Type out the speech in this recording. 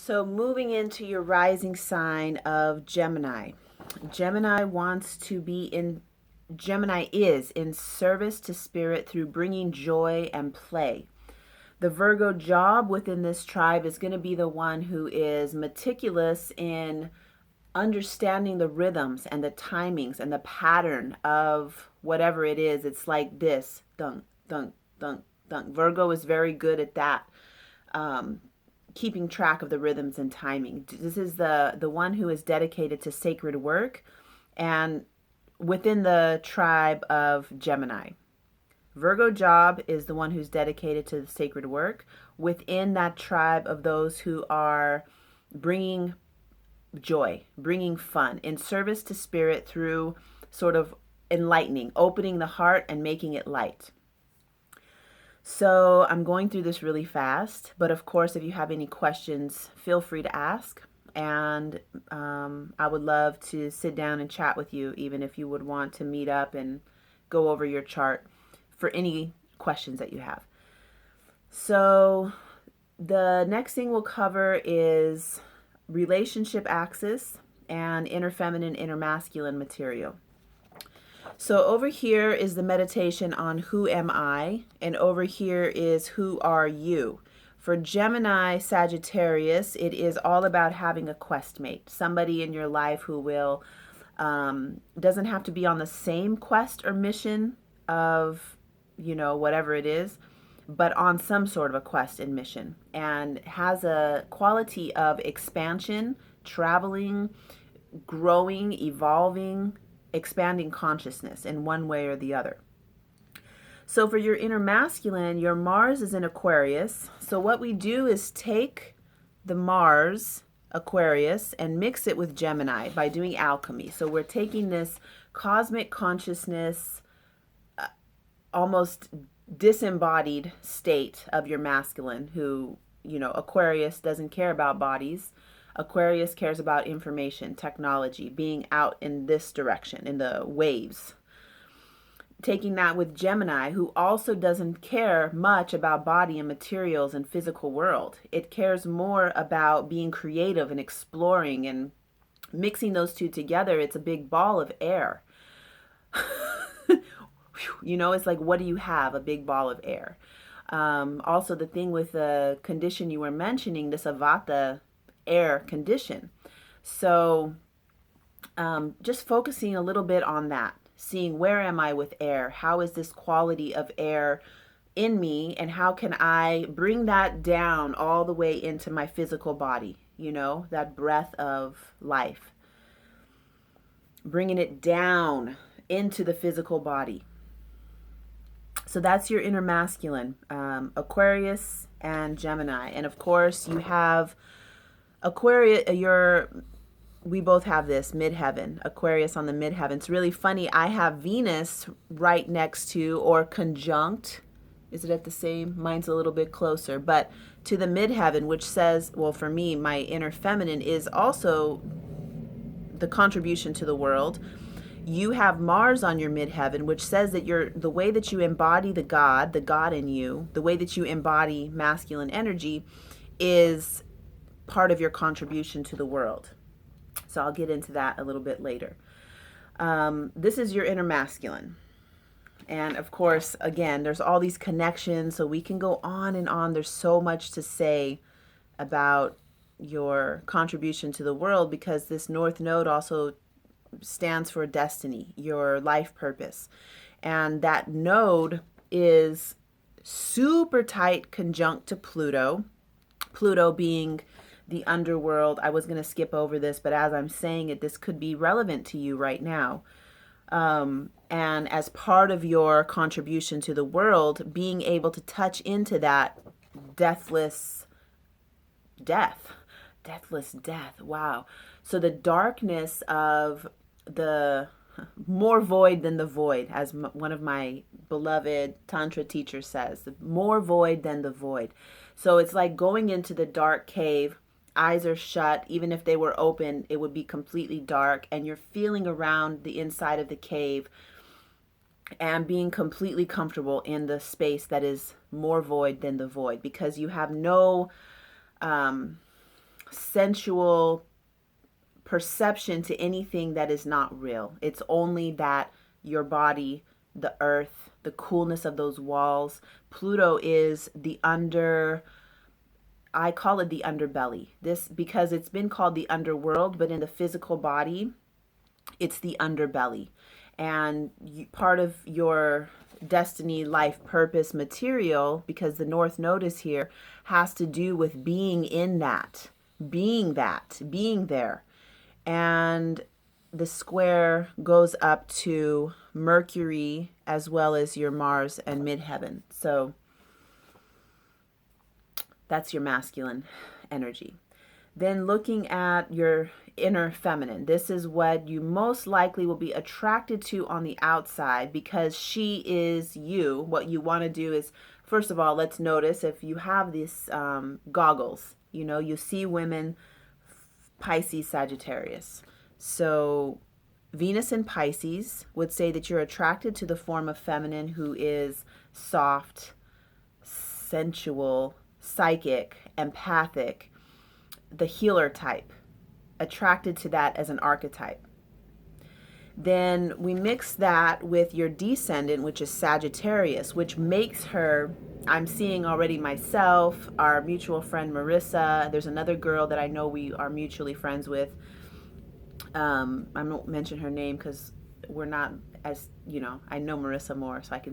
So moving into your rising sign of Gemini. Gemini wants to be in Gemini is in service to spirit through bringing joy and play. The Virgo job within this tribe is going to be the one who is meticulous in understanding the rhythms and the timings and the pattern of whatever it is. It's like this, dunk, dunk, dunk, dunk. Virgo is very good at that. Keeping track of the rhythms and timing. This is the one who is dedicated to sacred work and within the tribe of Gemini. Virgo job is the one who's dedicated to the sacred work within that tribe of those who are bringing joy, bringing fun, in service to spirit through sort of enlightening, opening the heart and making it light. So I'm going through this really fast, but of course, if you have any questions, feel free to ask. And I would love to sit down and chat with you, even if you would want to meet up and go over your chart for any questions that you have. So the next thing we'll cover is relationship axis and inner feminine, inner masculine material. So over here is the meditation on who am I, and over here is who are you. For Gemini, Sagittarius, it is all about having a quest mate, somebody in your life who will, doesn't have to be on the same quest or mission of, whatever it is, but on some sort of a quest and mission, and has a quality of expansion, traveling, growing, evolving, expanding consciousness in one way or the other. So for your inner masculine, your Mars is in Aquarius. So what we do is take the Mars Aquarius and mix it with Gemini by doing alchemy. So we're taking this cosmic consciousness, almost disembodied state of your masculine who, Aquarius doesn't care about bodies. Aquarius cares about information, technology, being out in this direction, in the waves. Taking that with Gemini, who also doesn't care much about body and materials and physical world. It cares more about being creative and exploring, and mixing those two together, it's a big ball of air. It's like, what do you have? A big ball of air. Also, the thing with the condition you were mentioning, this Avata air condition. So just focusing a little bit on that, seeing where am I with air? How is this quality of air in me? And how can I bring that down all the way into my physical body? That breath of life. Bringing it down into the physical body. So that's your inner masculine, Aquarius and Gemini. And of course, you have Aquarius, we both have this midheaven, Aquarius on the midheaven. It's really funny. I have Venus right next to or conjunct. Is it at the same? Mine's a little bit closer, but to the midheaven, which says, well, for me, my inner feminine is also the contribution to the world. You have Mars on your midheaven, which says that the way that you embody the God in you, the way that you embody masculine energy is part of your contribution to the world. So I'll get into that a little bit later. This is your inner masculine. And of course, again, there's all these connections, so we can go on and on. There's so much to say about your contribution to the world, because this North Node also stands for destiny, your life purpose. And that node is super tight conjunct to Pluto. Pluto being the underworld. I was going to skip over this, but as I'm saying it, this could be relevant to you right now. And as part of your contribution to the world, being able to touch into that deathless death. Wow. So the darkness of the more void than the void, as one of my beloved Tantra teachers says, the more void than the void. So it's like going into the dark cave, eyes are shut. Even if they were open, it would be completely dark, and you're feeling around the inside of the cave and being completely comfortable in the space that is more void than the void, because you have no sensual perception to anything that is not real. It's only that your body, the earth, the coolness of those walls. Pluto is the under, I call it the underbelly. This because it's been called the underworld, but in the physical body, it's the underbelly. And part of your destiny, life, purpose, material, because the North Node is here, has to do with being in that, being there. And the square goes up to Mercury as well as your Mars and Midheaven. So that's your masculine energy. Then looking at your inner feminine, this is what you most likely will be attracted to on the outside because she is you. What you want to do is, first of all, let's notice if you have these goggles, you see women, Pisces, Sagittarius. So Venus in Pisces would say that you're attracted to the form of feminine who is soft, sensual, psychic, empathic, the healer type, attracted to that as an archetype. Then we mix that with your descendant, which is Sagittarius, which makes her, I'm seeing already myself, our mutual friend Marissa. There's another girl that I know we are mutually friends with. I won't mention her name because we're not as, I know Marissa more, so I can